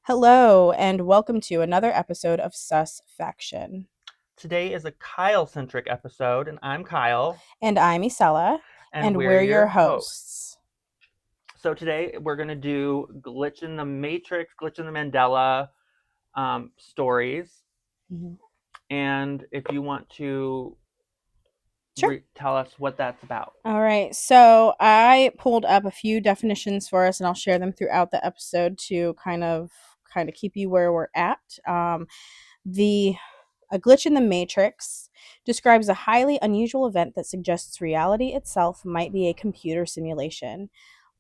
Hello, and welcome to another episode of Sus Faction. Today is a Kyle-centric episode, and I'm Kyle, And I'm Isela, and and we're we're your your hosts. hosts. So today we're going to do Glitch in the Matrix, Glitch in the Mandela stories. Mhm. And if you want to Sure. tell us what that's about. All right, so I pulled up a few definitions for us, and I'll share them throughout the episode to kind of keep you where we're at. The A glitch in the matrix describes a highly unusual event that suggests reality itself might be a computer simulation,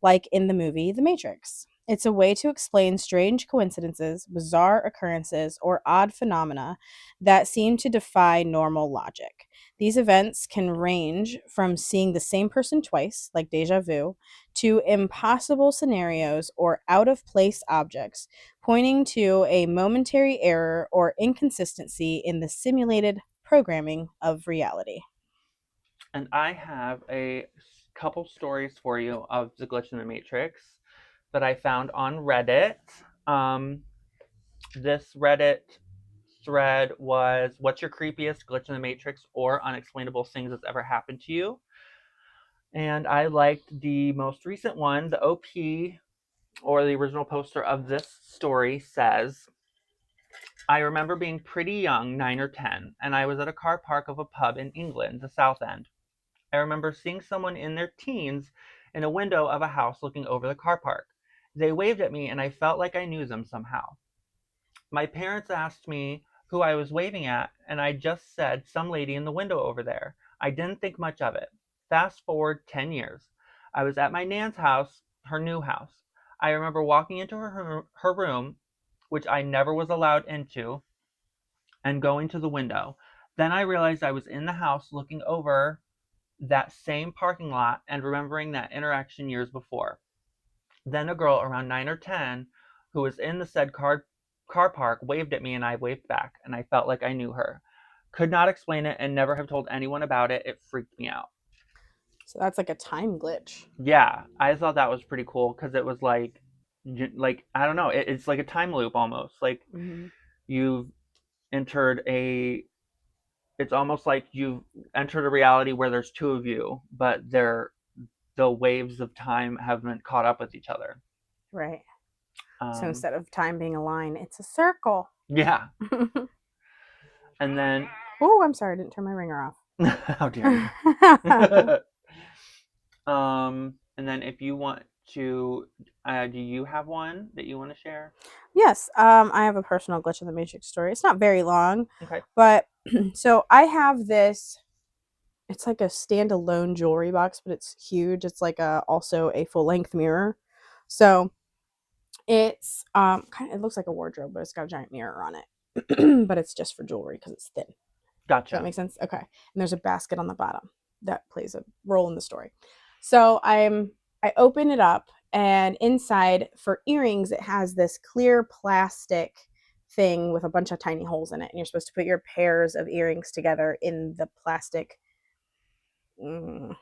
like in the movie The Matrix. It's a way to explain strange coincidences, bizarre occurrences, or odd phenomena that seem to defy normal logic. These events can range from seeing the same person twice, like deja vu, to impossible scenarios or out of place objects, pointing to a momentary error or inconsistency in the simulated programming of reality. And I have a couple stories for you of the Glitch in the Matrix that I found on Reddit. This Reddit thread was, what's your creepiest glitch in the Matrix or unexplainable things that's ever happened to you? And I liked the most recent one. The OP, or the original poster of this story, says, I remember being pretty young, 9 or 10, and I was at a car park of a pub in England, the South End. I remember seeing someone in their teens in a window of a house looking over the car park. They waved at me, and I felt like I knew them somehow. My parents asked me who I was waving at, and I just said some lady in the window over there. I didn't think much of it. Fast forward 10 years. I was at my Nan's house, her new house. I remember walking into her room, which I never was allowed into, and going to the window. Then I realized I was in the house looking over that same parking lot and remembering that interaction years before. Then a girl around 9 or 10 who was in the said car park waved at me and I waved back, and I felt like I knew her. Could not explain it and never have told anyone about it. It freaked me out. So that's like a time glitch. Yeah, I thought that was pretty cool because it was like I don't know, it's like a time loop almost. Like Mm-hmm. you've entered a, it's almost like you've entered a reality where there's two of you, but the waves of time haven't caught up with each other. Right. So Um, instead of time being a line, it's a circle. yeah, and then Oh, I'm sorry, I didn't turn my ringer off. how dare you? And then if you want to, do you have one that you want to share? Yes, I have a personal glitch in the Matrix story. It's not very long, Okay. but so I have this. It's like a standalone jewelry box, but it's huge. It's like also a full length mirror. So it's kind of, it looks like a wardrobe, but it's got a giant mirror on it. But it's just for jewelry because it's thin. Does that Gotcha. make sense? Okay. And there's a basket on the bottom that plays a role in the story. So I open it up, and inside for earrings it has this clear plastic thing with a bunch of tiny holes in it, and you're supposed to put your pairs of earrings together in the plastic mm,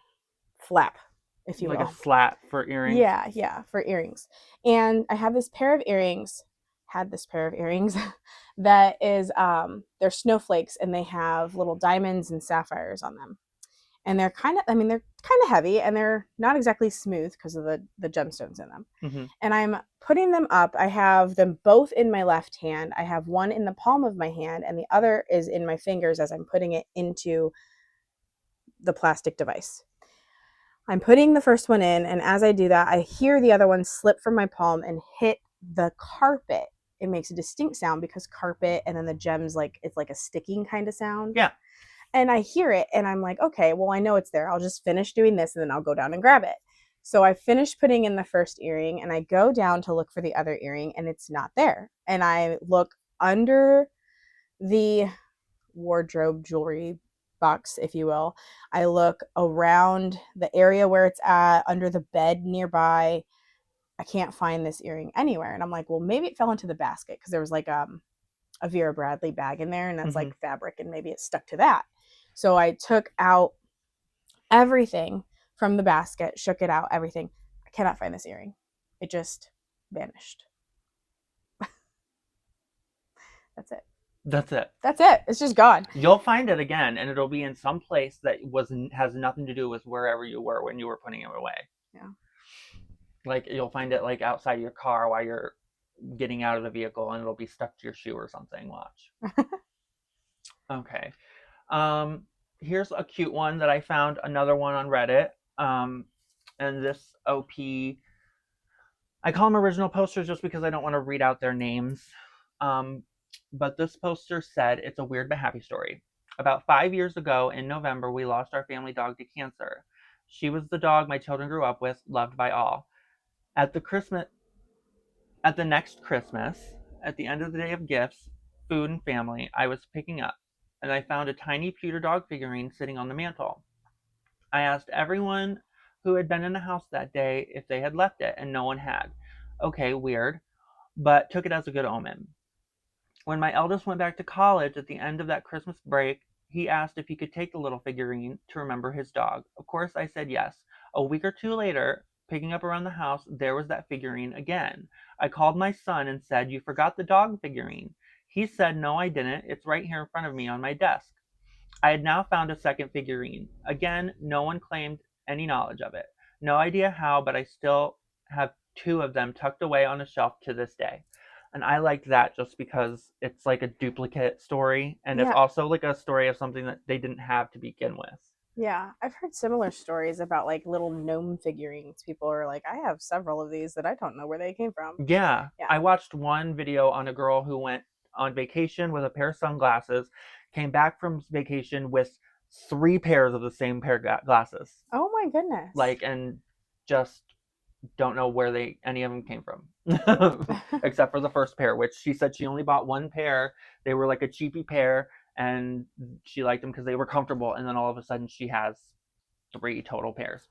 flap, if you Like a will. slat for earrings. Yeah, for earrings. And I have this pair of earrings, had this pair of earrings that is they're snowflakes, and they have little diamonds and sapphires on them. And they're kind of, I mean, they're kind of heavy, and they're not exactly smooth because of the gemstones in them. Mm-hmm. And I'm putting them up. I have them both in my left hand. I have one in the palm of my hand, and the other is in my fingers as I'm putting it into the plastic device. I'm putting the first one in, and as I do that, I hear the other one slip from my palm and hit the carpet. It makes a distinct sound because carpet, and then the gems, like it's like a sticking kind of sound. Yeah. And I hear it, and I'm like, okay, well, I know it's there. I'll just finish doing this, and then I'll go down and grab it. So I finish putting in the first earring, and I go down to look for the other earring, and it's not there. And I look under the wardrobe jewelry box, if you will. I look around the area where it's at, under the bed nearby. I can't find this earring anywhere. And I'm like, well, maybe it fell into the basket because there was like a Vera Bradley bag in there, and that's Mm-hmm. like fabric, and maybe it stuck to that. So I took out everything from the basket, shook it out, everything. I cannot find this earring. It just vanished. That's it. That's it. That's it. It's just gone. You'll find it again, and it'll be in some place that has nothing to do with wherever you were when you were putting it away. Yeah. Like you'll find it like outside your car while you're getting out of the vehicle, and it'll be stuck to your shoe or something. Watch. Okay. Here's a cute one that I found. Another one on Reddit. And this OP, I call them original posters just because I don't want to read out their names. But this poster said, "It's a weird but happy story. About 5 years ago in November, we lost our family dog to cancer. She was the dog my children grew up with, loved by all. At the next Christmas, at the end of the day of gifts, food, and family, I was picking up, and I found a tiny pewter dog figurine sitting on the mantle. I asked everyone who had been in the house that day if they had left it, and no one had. Okay, weird, but took it as a good omen. When my eldest went back to college at the end of that Christmas break, he asked if he could take the little figurine to remember his dog. Of course, I said yes. A week or two later, picking up around the house, there was that figurine again. I called my son and said, "You forgot the dog figurine." He said, "No, I didn't. It's right here in front of me on my desk." I had now found a second figurine. Again, no one claimed any knowledge of it. No idea how, but I still have two of them tucked away on a shelf to this day. And I liked that just because it's like a duplicate story, and it's Yeah. also like a story of something that they didn't have to begin with. Yeah, I've heard similar stories about like little gnome figurines. People are like, I have several of these that I don't know where they came from. Yeah, Yeah. I watched one video on a girl who went on vacation with a pair of sunglasses, came back from vacation with three pairs of the same pair of glasses. Oh my goodness. Like, and just don't know where any of them came from, except for the first pair, which she said she only bought one pair. They were like a cheapy pair, and she liked them because they were comfortable. And then all of a sudden, she has three total pairs.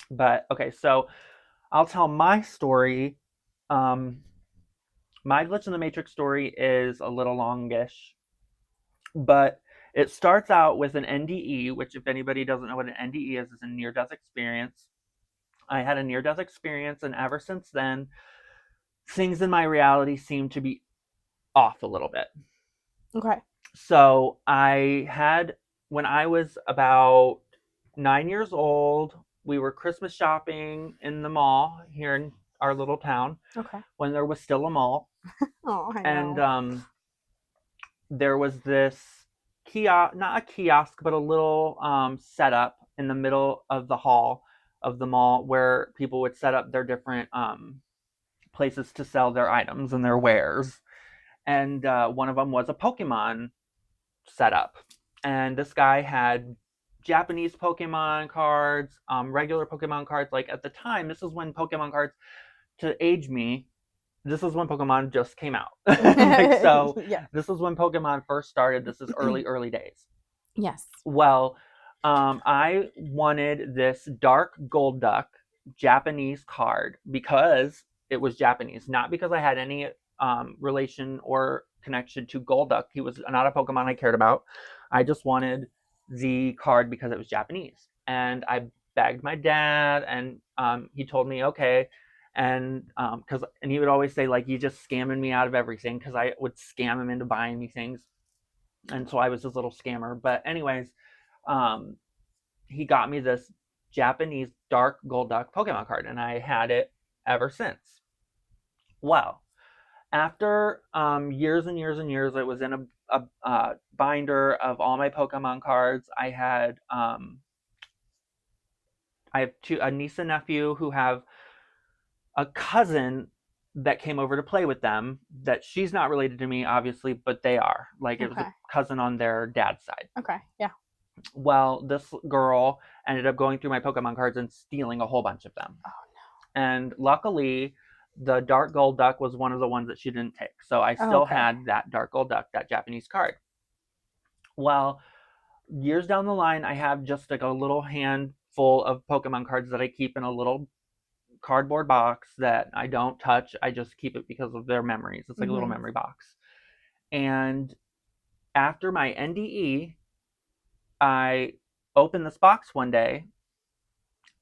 But okay, so I'll tell my story. My glitch in the Matrix story is a little longish, but it starts out with an NDE, which, if anybody doesn't know what an NDE is a near death experience. I had a near death experience, and ever since then, things in my reality seem to be off a little bit. Okay. So when I was about 9 years old, we were Christmas shopping in the mall here in our little town. Okay. When there was still a mall. Oh, I And know. there was this kiosk, not a kiosk, but a little setup in the middle of the hall of the mall where people would set up their different places to sell their items and their wares. And one of them was a Pokemon setup. And this guy had Japanese Pokemon cards, regular Pokemon cards. Like at the time, this is when Pokemon cards, to age me, this is when Pokemon just came out. Like, so Yeah. this is when Pokemon first started. This is early days. Yes. Well, I wanted this dark Golduck Japanese card because it was Japanese, not because I had any relation or connection to Golduck. He was not a Pokemon I cared about. I just wanted the card because it was Japanese. And I begged my dad, and he told me, okay. And he would always say, like, you just scamming me out of everything, because I would scam him into buying me things. And so I was this little scammer. But anyways, he got me this Japanese dark Golduck Pokemon card, and I had it ever since. Well, after years and years and years, it was in a binder of all my Pokemon cards. I have a niece and nephew who have a cousin that came over to play with them, that she's not related to me, obviously, but they are. Like, it was a cousin on their dad's side. Okay, yeah. Well, this girl ended up going through my Pokemon cards and stealing a whole bunch of them. Oh, no. And luckily, the Dark Golduck was one of the ones that she didn't take. So I still had that Dark Golduck, that Japanese card. Well, years down the line, I have just like a little handful of Pokemon cards that I keep in a little cardboard box that I don't touch. I just keep it because of their memories. It's like a little memory box. And after my NDE, I opened this box one day,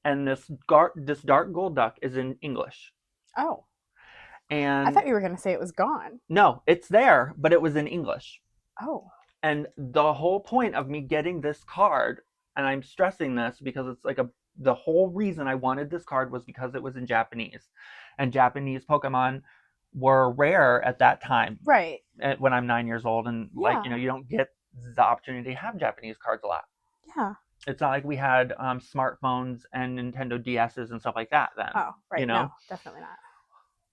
and this dark Golduck is in English. Oh. I And thought you were going to say it was gone. no, it's there, but it was in English. Oh. And the whole point of me getting this card, and I'm stressing this because it's like the whole reason I wanted this card was because it was in Japanese. And Japanese Pokemon were rare at that time. Right. When I'm 9 years old, and like, you don't get the opportunity to have Japanese cards a lot. Yeah. It's not like we had smartphones and Nintendo DSs and stuff like that then. Oh, right. No, definitely not.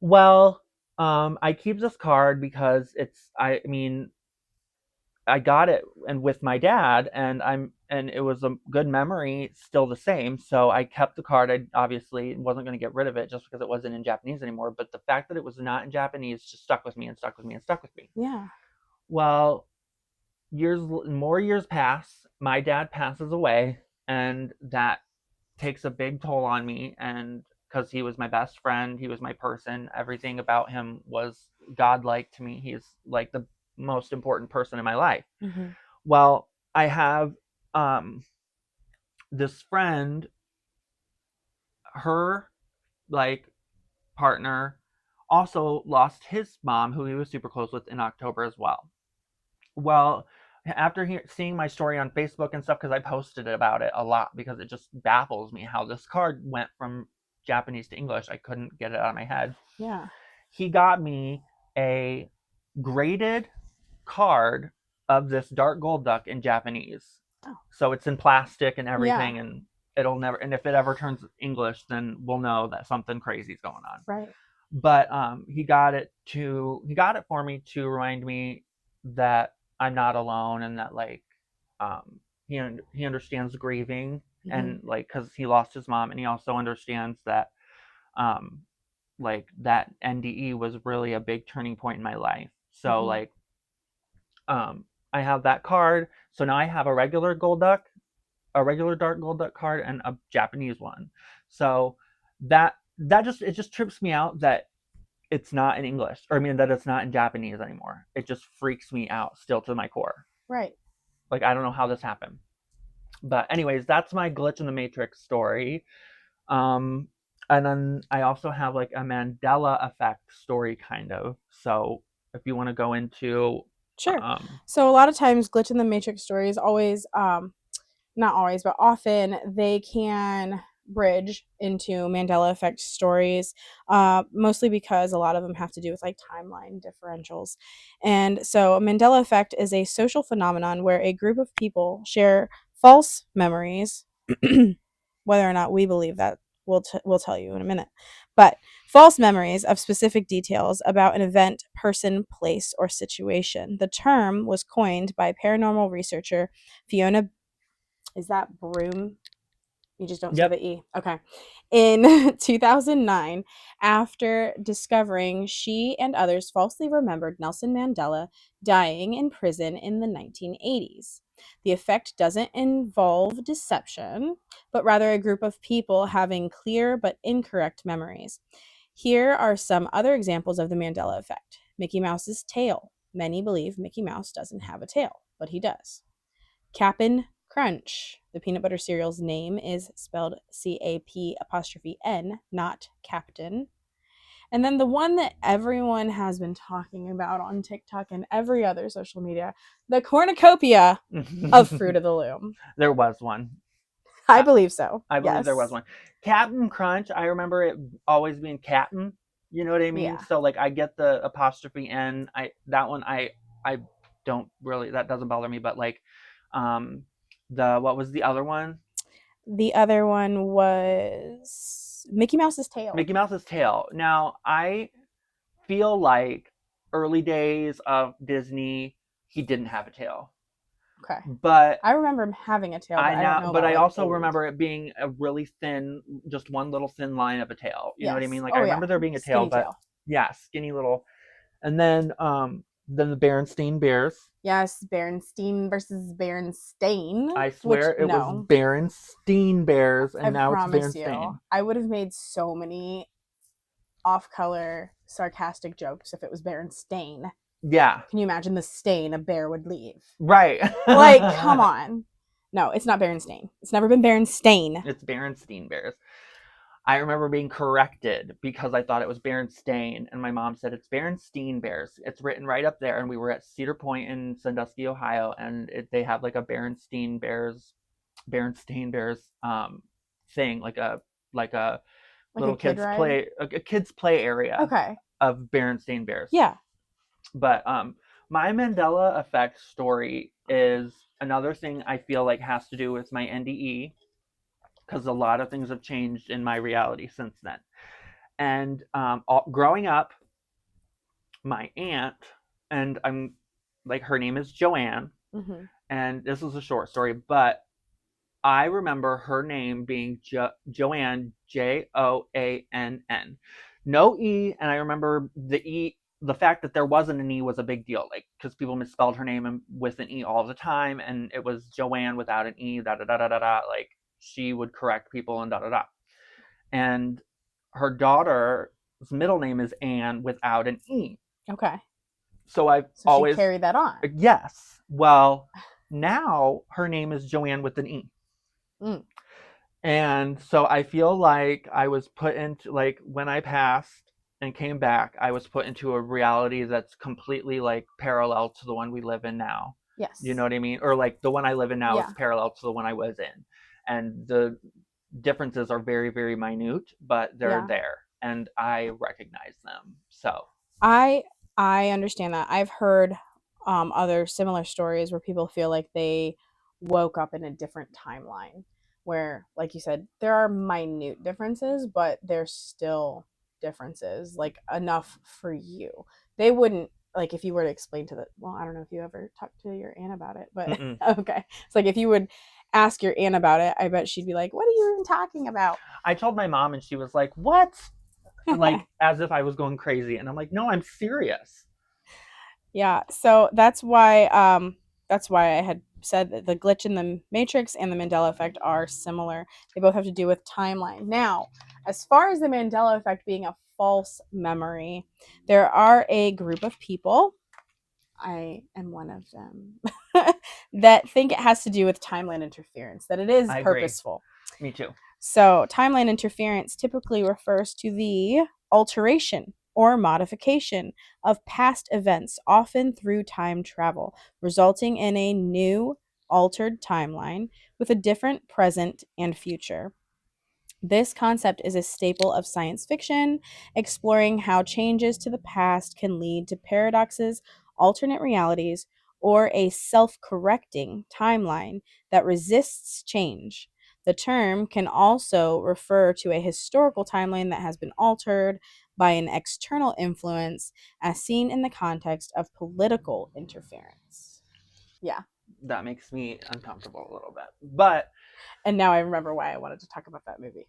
Well, I keep this card because I got it and with my dad, and it was a good memory, still the same. So I kept the card. I obviously wasn't going to get rid of it just because it wasn't in Japanese anymore. But the fact that it was not in Japanese just stuck with me and stuck with me and stuck with me. Yeah. Well, more years pass. My dad passes away, and that takes a big toll on me. And because he was my best friend, he was my person. Everything about him was godlike to me. He's like the most important person in my life. Mm-hmm. Well, I have this friend, her like partner also lost his mom, who he was super close with, in October as well. Well, after seeing my story on Facebook and stuff, because I posted about it a lot, because it just baffles me how this card went from Japanese to English. I couldn't get it out of my head. Yeah. He got me a graded card of this dark gold duck in Japanese. Oh. So it's in plastic and everything, and it'll never, and if it ever turns English, then we'll know that something crazy is going on. Right. But he got it for me to remind me that I'm not alone, and that like he understands grieving, and like, because he lost his mom, and he also understands that like that NDE was really a big turning point in my life. So like I have that card. So now I have a regular dark gold duck card, and a Japanese one. So that just trips me out that it's not in English, or I mean that it's not in Japanese anymore. It just freaks me out still to my core. Right. Like, I don't know how this happened. But anyways, that's my glitch in the Matrix story. And then I also have like a Mandela Effect story, kind of. So if you want to go into... Sure. So a lot of times glitch in the Matrix stories always, not always, but often they can bridge into Mandela Effect stories, mostly because a lot of them have to do with like timeline differentials. And so a Mandela Effect is a social phenomenon where a group of people share false memories, whether or not we believe that we'll tell you in a minute, but false memories of specific details about an event, person, place, or situation. The term was coined by paranormal researcher Fiona... Is that Broom? You just don't say the E. Okay. In 2009, after discovering she and others falsely remembered Nelson Mandela dying in prison in the 1980s. The effect doesn't involve deception, but rather a group of people having clear but incorrect memories. Here are some other examples of the Mandela effect. Mickey Mouse's tail. Many believe Mickey Mouse doesn't have a tail, but he does. Cap'n Crunch. The peanut butter cereal's name is spelled CAP''N, not Captain. And then the one that everyone has been talking about on TikTok and every other social media, the cornucopia of Fruit of the Loom. There was one. I believe so. I believe there was one. Captain Crunch, I remember it always being Captain. You know what I mean? Yeah. So like, I get the apostrophe N. That one I don't really, that doesn't bother me. But like, what was the other one? The other one was Mickey Mouse's tail. Mickey Mouse's tail. Now, I feel like early days of Disney, he didn't have a tail. Okay. But I remember him having a tail. But I also remember it being a really thin, just one little thin line of a tail. You know what I mean? Like, I remember there being a tail, but yeah, skinny little. And then the Berenstain Bears. Yes, Berenstain versus Berenstain. I swear it was Berenstain Bears, and now it's Berenstain. I would have made so many off-color sarcastic jokes if it was Berenstain. Yeah. Can you imagine the stain a bear would leave? Right. Like, come on. No, it's not Berenstain. It's never been Berenstain. It's Berenstain Bears. I remember being corrected because I thought it was Berenstain, and my mom said it's Berenstein Bears. It's written right up there, and we were at Cedar Point in Sandusky, Ohio, and they have like a Berenstain Bears thing, like a Like a little kid kids ride? play a kids play area Okay. of Berenstain Bears. Yeah. But my Mandela Effect story is another thing I feel like has to do with my NDE because a lot of things have changed in my reality since then. And growing up, my aunt, and I'm like, her name is Joanne, Mm-hmm. and this is a short story, but I remember her name being Joanne, Joann. No E, and I remember the fact that there wasn't an E was a big deal, like, because people misspelled her name with an E all the time, and it was Joanne without an E, da da da da da da. Like, she would correct people and da da da. And her daughter's middle name is Anne without an E. Okay. So I've So she always, carried that on. yes. Well, now her name is Joanne with an E. Mm. And so I feel like I was put into, like, when I passed and came back, I was put into a reality that's completely like parallel to the one we live in now. You know Yes. what I mean? Or like the one I live in now is Yeah. parallel to the one I was in. And the differences are very, very minute, but they're Yeah. there and I recognize them. So, I I understand that. I've heard other similar stories where people feel like they woke up in a different timeline where, like you said, there are minute differences, but there's still differences, like enough for you. They wouldn't, like, if you were to explain to the, well, I don't know if you ever talked to your aunt about it, but mm-mm. okay. It's like if you would ask your aunt about it, I bet she'd be like, "What are you even talking about?" I told my mom and she was like, "What?" Like, as if I was going crazy. And I'm like, "No, I'm serious." Yeah, so that's why I had said that the glitch in the matrix and the Mandela effect are similar. They both have to do with timeline. Now, as far as the Mandela effect being a false memory, there are a group of people, I am one of them, that think it has to do with timeline interference, that it is I agree. purposeful. Me too. So, timeline interference typically refers to the alteration or modification of past events, often through time travel, resulting in a new altered timeline with a different present and future. This concept is a staple of science fiction, exploring how changes to the past can lead to paradoxes, alternate realities, or a self correcting timeline that resists change. The term can also refer to a historical timeline that has been altered by an external influence, as seen in the context of political interference. Yeah. That makes me uncomfortable a little bit. But And now I remember why I wanted to talk about that movie.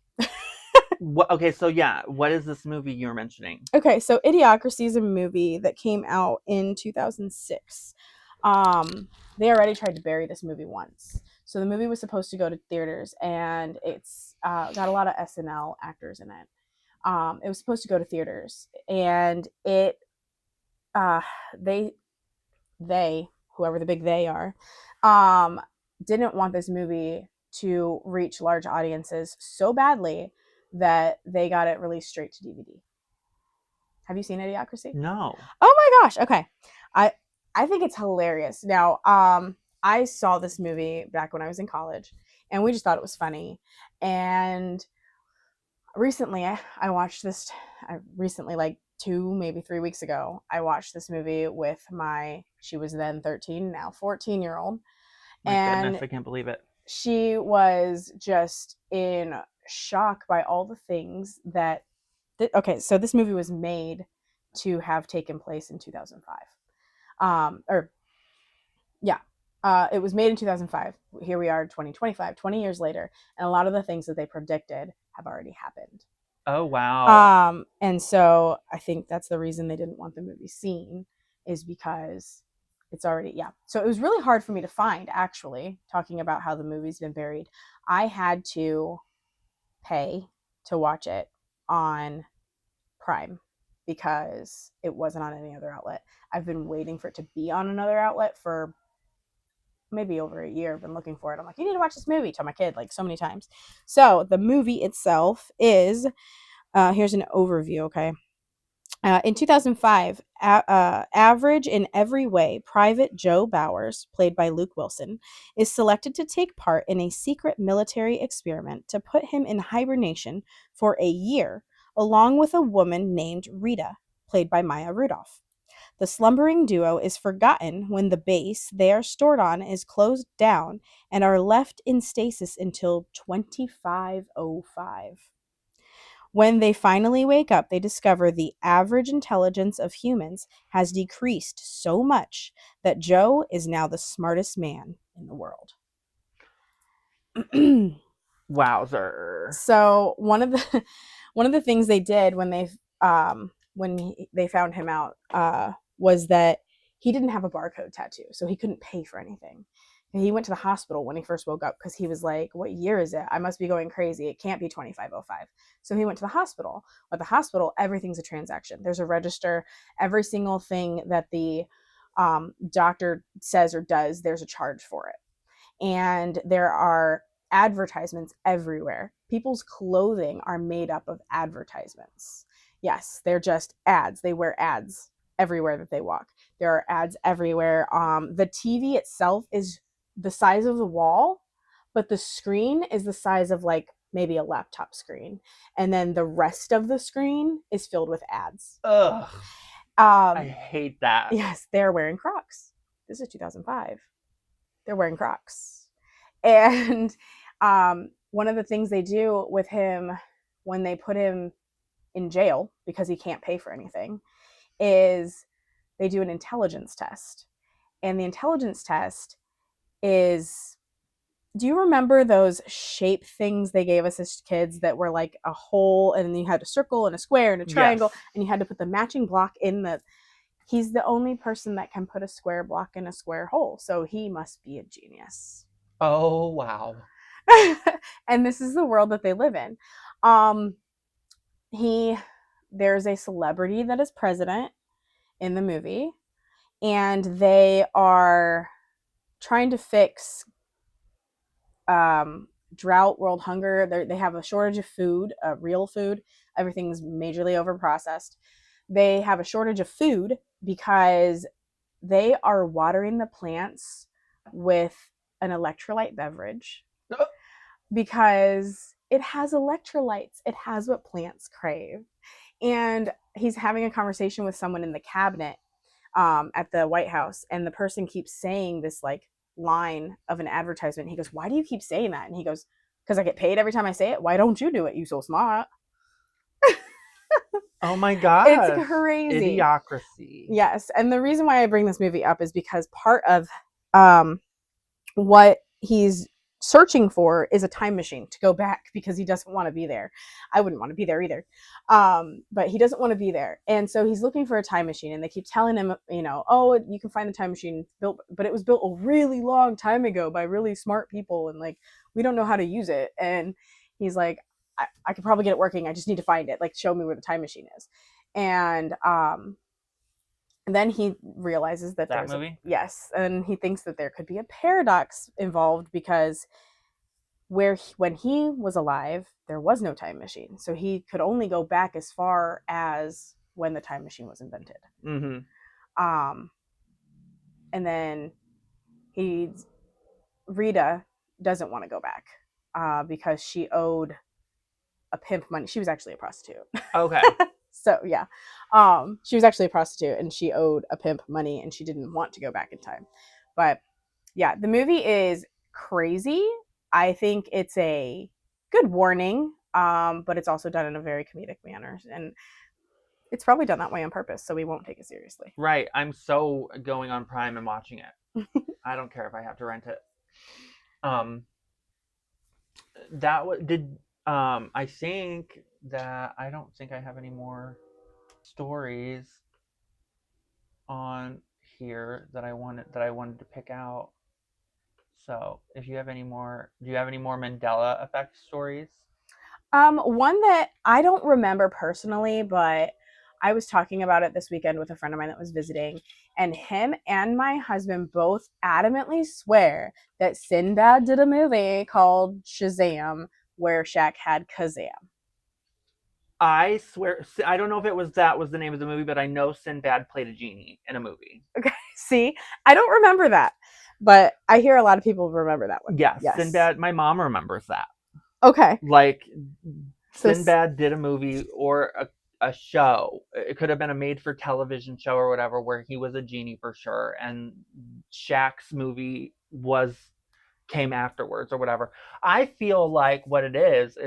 okay, so yeah, what is this movie you're mentioning? Okay, so Idiocracy is a movie that came out in 2006. They already tried to bury this movie once. So the movie was supposed to go to theaters, and it's got a lot of SNL actors in it. It was supposed to go to theaters, and it uh, they they whoever the big they are um, didn't want this movie to reach large audiences so badly that they got it released straight to DVD. Have you seen Idiocracy? No. Oh my gosh. Okay. I I think it's hilarious. Now, I saw this movie back when I was in college and we just thought it was funny. And recently I watched this I recently like 2 maybe 3 weeks ago. I watched this movie with my she was then 13, now 14-year-old, My goodness, and I can't believe it. she was just in shock by all the things that okay, so this movie was made to have taken place in 2005. Or yeah, it was made in 2005. Here we are, 2025, 20 years later, and a lot of the things that they predicted have already happened. Oh wow. And so I think that's the reason they didn't want the movie seen, is because it's already, yeah. So it was really hard for me to find, actually, talking about how the movie's been buried. I had to pay to watch it on Prime because it wasn't on any other outlet. I've been waiting for it to be on another outlet for maybe over a year, been looking for it. I'm like, you need to watch this movie. Tell my kid like so many times. So the movie itself is here's an overview. Okay. In 2005, average in every way, Private Joe Bowers, played by Luke Wilson, is selected to take part in a secret military experiment to put him in hibernation for a year, along with a woman named Rita, played by Maya Rudolph. The slumbering duo is forgotten when the base they are stored on is closed down and are left in stasis until 2505. When they finally wake up, they discover the average intelligence of humans has decreased so much that Joe is now the smartest man in the world. Wowzer. So one of the things they did they found him out was that he didn't have a barcode tattoo, so he couldn't pay for anything. And he went to the hospital when he first woke up because he was like, "What year is it? I must be going crazy. It can't be 2505." So he went to the hospital. At the hospital, everything's a transaction. There's a register. Every single thing that the doctor says or does, there's a charge for it. And there are advertisements everywhere. People's clothing are made up of advertisements. Yes, they're just ads. They wear ads everywhere that they walk. There are ads everywhere. The TV itself is the size of the wall, but the screen is the size of like maybe a laptop screen. And then the rest of the screen is filled with ads. Ugh. I hate that. Yes, they're wearing Crocs. This is 2005. They're wearing Crocs. And one of the things they do with him when they put him in jail because he can't pay for anything is they do an intelligence test. And the intelligence test is, do you remember those shape things they gave us as kids that were like a hole and you had a circle and a square and a triangle, yes. and you had to put the matching block in the, he's the only person that can put a square block in a square hole, so he must be a genius. Oh, wow. And this is the world that they live in. Um, there's a celebrity that is president in the movie, and they are trying to fix drought, world hunger. They have a shortage of food, real food. Everything's majorly overprocessed. They have a shortage of food because they are watering the plants with an electrolyte beverage because it has electrolytes. It has what plants crave. And he's having a conversation with someone in the cabinet at the White House, and the person keeps saying this like line of an advertisement. He goes, "Why do you keep saying that?" And he goes, "Because I get paid every time I say it. Why don't you do it? You so smart." Oh my god. It's crazy. Idiocracy. Yes. And the reason why I bring this movie up is because part of what he's searching for is a time machine to go back because he doesn't want to be there. I wouldn't want to be there either. But he doesn't want to be there. And so he's looking for a time machine, and they keep telling him, you know, "Oh, you can find the time machine built, but it was built a really long time ago by really smart people. And like, we don't know how to use it." And he's like, I could probably get it working. I just need to find it. Like, show me where the time machine is. And then he realizes that That movie? Yes, and he thinks that there could be a paradox involved because when he was alive, there was no time machine, so he could only go back as far as when the time machine was invented. Mm-hmm. And then Rita doesn't want to go back because she owed a pimp money. She was actually a prostitute. Okay. So yeah, she was actually a prostitute, and she owed a pimp money, and she didn't want to go back in time. But yeah, the movie is crazy. I think it's a good warning, but it's also done in a very comedic manner, and it's probably done that way on purpose, so we won't take it seriously. Right. I'm so going on Prime and watching it. I don't care if I have to rent it. I think that I don't think I have any more stories on here that I wanted to pick out. So, if you have any more, do you have any more Mandela Effect stories? One that I don't remember personally, but I was talking about it this weekend with a friend of mine that was visiting, and him and my husband both adamantly swear that Sinbad did a movie called Shazam where Shaq had Kazam. I swear, I don't know if it was that was the name of the movie, but I know Sinbad played a genie in a movie. Okay, see, I don't remember that, but I hear a lot of people remember that one. Yes, Yes. Sinbad. My mom remembers that. Okay. Like, So Sinbad did a movie or a show. It could have been a made for television show or whatever, where he was a genie for sure. And Shaq's movie came afterwards or whatever. I feel like what it is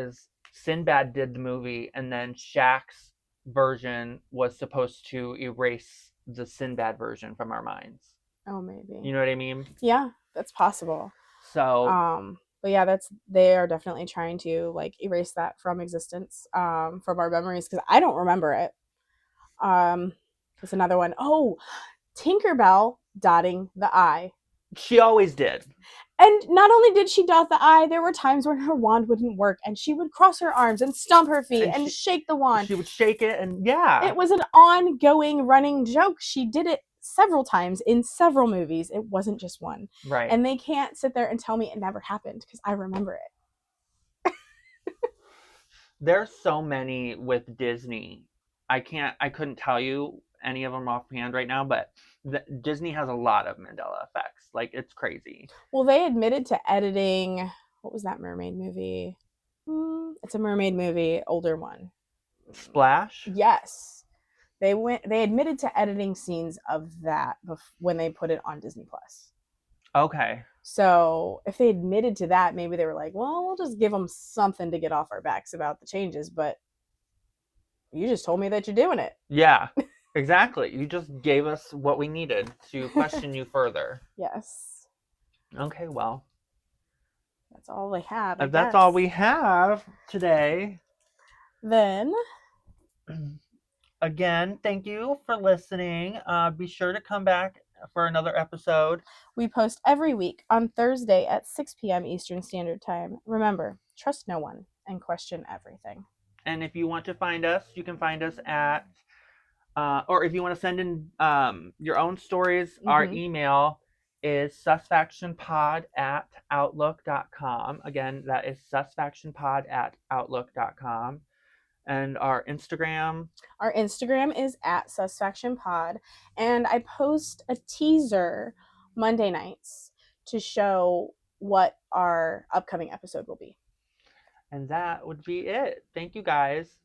Sinbad did the movie, and then Shaq's version was supposed to erase the Sinbad version from our minds. Oh, maybe. You know what I mean? Yeah, that's possible. So, but yeah, they are definitely trying to like erase that from existence, from our memories because I don't remember it. There's another one. Oh, Tinkerbell dotting the I. she always did. And not only did she dot the I, there were times when her wand wouldn't work and she would cross her arms and stomp her feet and shake the wand. She would shake it, and yeah. It was an ongoing running joke. She did it several times in several movies. It wasn't just one. Right. And they can't sit there and tell me it never happened because I remember it. There's so many with Disney. I couldn't tell you any of them offhand right now, but Disney has a lot of Mandela effects. Like, it's crazy. Well, they admitted to editing, what was that mermaid movie? It's a mermaid movie, older one. Splash? Yes. They admitted to editing scenes of that when they put it on Disney Plus. Okay. So if they admitted to that, maybe they were like, well, we'll just give them something to get off our backs about the changes, but you just told me that you're doing it. Yeah, exactly. You just gave us what we needed to question you further. Yes. Okay, well. That's all they have. If that's all we have today, then again, thank you for listening. Be sure to come back for another episode. We post every week on Thursday at 6 p.m. Eastern Standard Time. Remember, trust no one and question everything. And if you want to find us, you can find us at, or if you want to send in your own stories, our email is susfactionpod@outlook.com. Again, that is susfactionpod@outlook.com. And our Instagram? Our Instagram is @susfactionpod. And I post a teaser Monday nights to show what our upcoming episode will be. And that would be it. Thank you, guys.